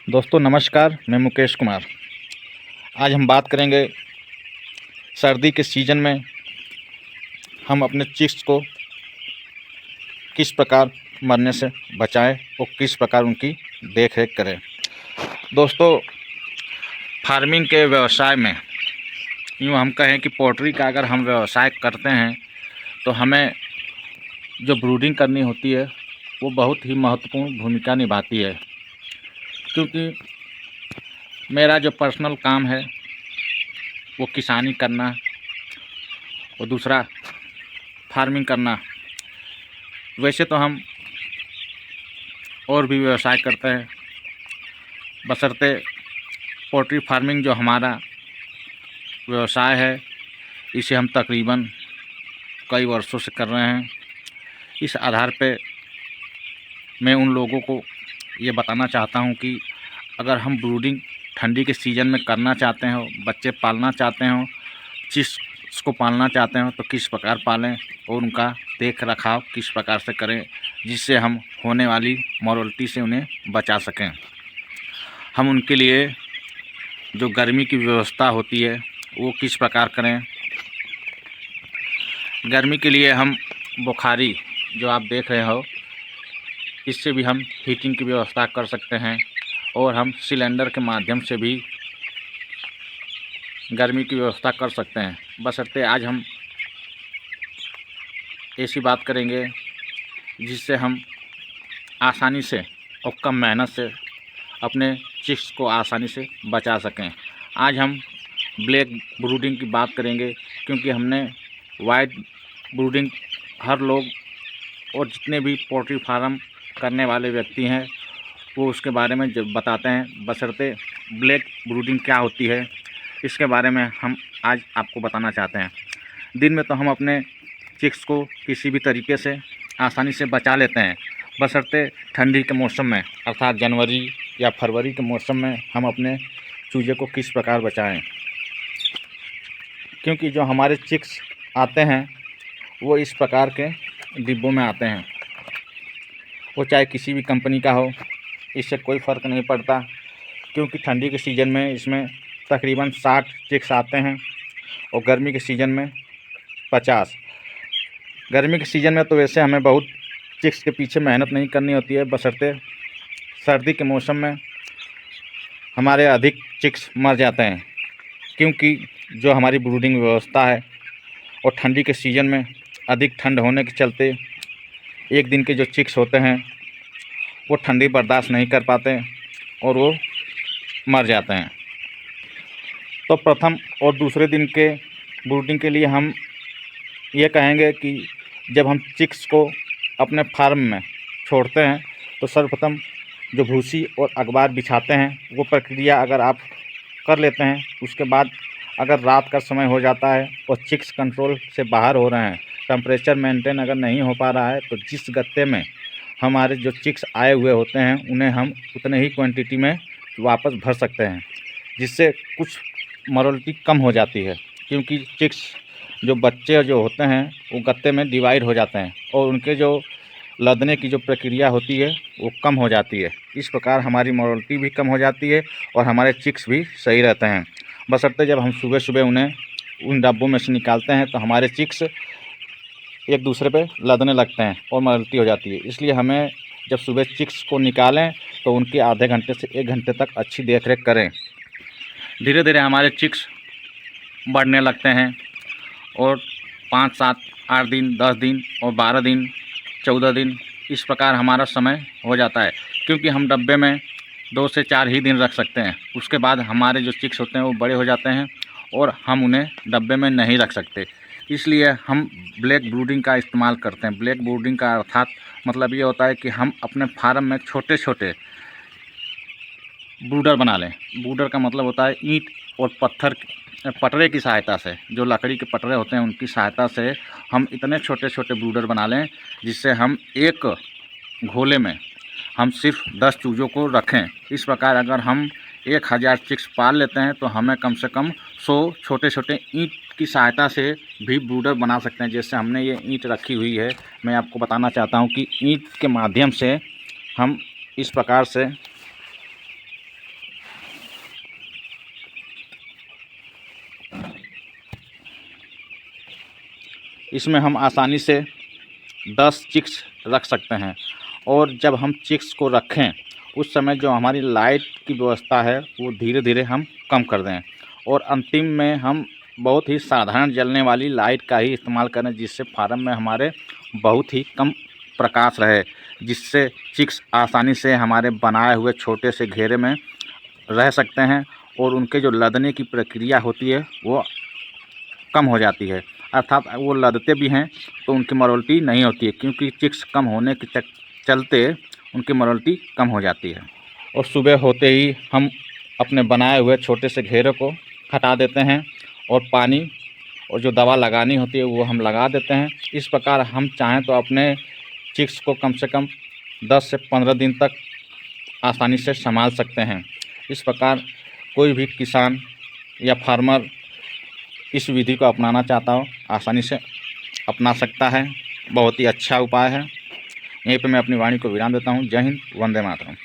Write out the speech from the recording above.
दोस्तों नमस्कार, मैं मुकेश कुमार। आज हम बात करेंगे सर्दी के सीज़न में हम अपने चिक्स को किस प्रकार मरने से बचाएं और किस प्रकार उनकी देख रेख करें। दोस्तों, फार्मिंग के व्यवसाय में यूँ हम कहें कि पोल्ट्री का अगर हम व्यवसाय करते हैं तो हमें जो ब्रूडिंग करनी होती है वो बहुत ही महत्वपूर्ण भूमिका निभाती है, क्योंकि मेरा जो पर्सनल काम है वो किसानी करना और दूसरा फार्मिंग करना। वैसे तो हम और भी व्यवसाय करते हैं, बशर्ते पोल्ट्री फार्मिंग जो हमारा व्यवसाय है इसे हम तकरीबन कई वर्षों से कर रहे हैं। इस आधार पे मैं उन लोगों को ये बताना चाहता हूँ कि अगर हम ब्रूडिंग ठंडी के सीज़न में करना चाहते हो, बच्चे पालना चाहते हो, चिक्स को पालना चाहते हो तो किस प्रकार पालें और उनका देख रखाव किस प्रकार से करें जिससे हम होने वाली मॉर्टलिटी से उन्हें बचा सकें। हम उनके लिए जो गर्मी की व्यवस्था होती है वो किस प्रकार करें। गर्मी के लिए हम बुखारी जो आप देख रहे हो इससे भी हम हीटिंग की व्यवस्था कर सकते हैं और हम सिलेंडर के माध्यम से भी गर्मी की व्यवस्था कर सकते हैं। बशर्ते आज हम ऐसी बात करेंगे जिससे हम आसानी से और कम मेहनत से अपने चिक्स को आसानी से बचा सकें। आज हम ब्लैक ब्रूडिंग की बात करेंगे, क्योंकि हमने वाइट ब्रूडिंग हर लोग और जितने भी पोल्ट्री फार्म करने वाले व्यक्ति हैं वो उसके बारे में जब बताते हैं। बशर्ते ब्लैक ब्रूडिंग क्या होती है इसके बारे में हम आज आपको बताना चाहते हैं। दिन में तो हम अपने चिक्स को किसी भी तरीके से आसानी से बचा लेते हैं, बशर्ते ठंडी के मौसम में अर्थात जनवरी या फरवरी के मौसम में हम अपने चूजे को किस प्रकार बचाएं। क्योंकि जो हमारे चिक्स आते हैं वो इस प्रकार के डिब्बों में आते हैं, वो चाहे किसी भी कंपनी का हो, इससे कोई फ़र्क नहीं पड़ता। क्योंकि ठंडी के सीज़न में इसमें तकरीबन 60 चिक्स आते हैं और गर्मी के सीज़न में 50। गर्मी के सीज़न में तो वैसे हमें बहुत चिक्स के पीछे मेहनत नहीं करनी होती है, बशर्ते सर्दी के मौसम में हमारे अधिक चिक्स मर जाते हैं। क्योंकि जो हमारी ब्रूडिंग व्यवस्था है और ठंडी के सीज़न में अधिक ठंड होने के चलते एक दिन के जो चिक्स होते हैं वो ठंडी बर्दाश्त नहीं कर पाते और वो मर जाते हैं। तो प्रथम और दूसरे दिन के ब्रूडिंग के लिए हम ये कहेंगे कि जब हम चिक्स को अपने फार्म में छोड़ते हैं तो सर्वप्रथम जो भूसी और अखबार बिछाते हैं वो प्रक्रिया अगर आप कर लेते हैं, उसके बाद अगर रात का समय हो जाता है और चिक्स कंट्रोल से बाहर हो रहे हैं, टेम्परेचर मेंटेन अगर नहीं हो पा रहा है तो जिस गत्ते में हमारे जो चिक्स आए हुए होते हैं उन्हें हम उतने ही क्वांटिटी में वापस भर सकते हैं, जिससे कुछ मॉर्टलिटी कम हो जाती है। क्योंकि चिक्स जो बच्चे जो होते हैं वो गत्ते में डिवाइड हो जाते हैं और उनके जो लदने की जो प्रक्रिया होती है वो कम हो जाती है। इस प्रकार हमारी मॉर्टलिटी भी कम हो जाती है और हमारे चिक्स भी सही रहते हैं। बशर्ते जब हम सुबह सुबह उन्हें उन डब्बों में से निकालते हैं तो हमारे चिक्स एक दूसरे पे लदने लगते हैं और मॉर्टलिटी हो जाती है। इसलिए हमें जब सुबह चिक्स को निकालें तो उनके आधे घंटे से 1 घंटे तक अच्छी देख रेख करें। धीरे धीरे हमारे चिक्स बढ़ने लगते हैं और 5, 7, 8 दिन, 10 दिन और 12 दिन, 14 दिन इस प्रकार हमारा समय हो जाता है। क्योंकि हम डब्बे में 2 से 4 ही दिन रख सकते हैं, उसके बाद हमारे जो चिक्स होते हैं वो बड़े हो जाते हैं और हम उन्हें डब्बे में नहीं रख सकते। इसलिए हम ब्लैक ब्रूडिंग का इस्तेमाल करते हैं। ब्लैक ब्रूडिंग का अर्थात मतलब ये होता है कि हम अपने फार्म में छोटे छोटे ब्रूडर बना लें। ब्रूडर का मतलब होता है ईंट और पटरे की सहायता से, जो लकड़ी के पटरे होते हैं उनकी सहायता से हम इतने छोटे छोटे ब्रूडर बना लें जिससे हम एक घोले में हम सिर्फ 10 चूज़ों को रखें। इस प्रकार अगर हम 1000 चिक्स पाल लेते हैं तो हमें कम से कम 100 छोटे छोटे ईंट की सहायता से भी ब्रूडर बना सकते हैं। जैसे हमने ये ईंट रखी हुई है, मैं आपको बताना चाहता हूँ कि ईंट के माध्यम से हम इस प्रकार से इसमें हम आसानी से 10 चिक्स रख सकते हैं। और जब हम चिक्स को रखें उस समय जो हमारी लाइट की व्यवस्था है वो धीरे धीरे हम कम कर दें, और अंतिम में हम बहुत ही साधारण जलने वाली लाइट का ही इस्तेमाल करें, जिससे फार्म में हमारे बहुत ही कम प्रकाश रहे, जिससे चिक्स आसानी से हमारे बनाए हुए छोटे से घेरे में रह सकते हैं और उनके जो लदने की प्रक्रिया होती है वो कम हो जाती है। अर्थात वो लदते भी हैं तो उनकी मोर्टेलिटी नहीं होती है, क्योंकि चिक्स कम होने के चलते उनकी मोर्टेलिटी कम हो जाती है। और सुबह होते ही हम अपने बनाए हुए छोटे से घेरे को हटा देते हैं और पानी और जो दवा लगानी होती है वो हम लगा देते हैं। इस प्रकार हम चाहें तो अपने चिक्स को कम से कम 10 से 15 दिन तक आसानी से संभाल सकते हैं। इस प्रकार कोई भी किसान या फार्मर इस विधि को अपनाना चाहता हो आसानी से अपना सकता है। बहुत ही अच्छा उपाय है। यहीं पे मैं अपनी वाणी को विराम देता हूँ। जय हिंद, वंदे मातरम।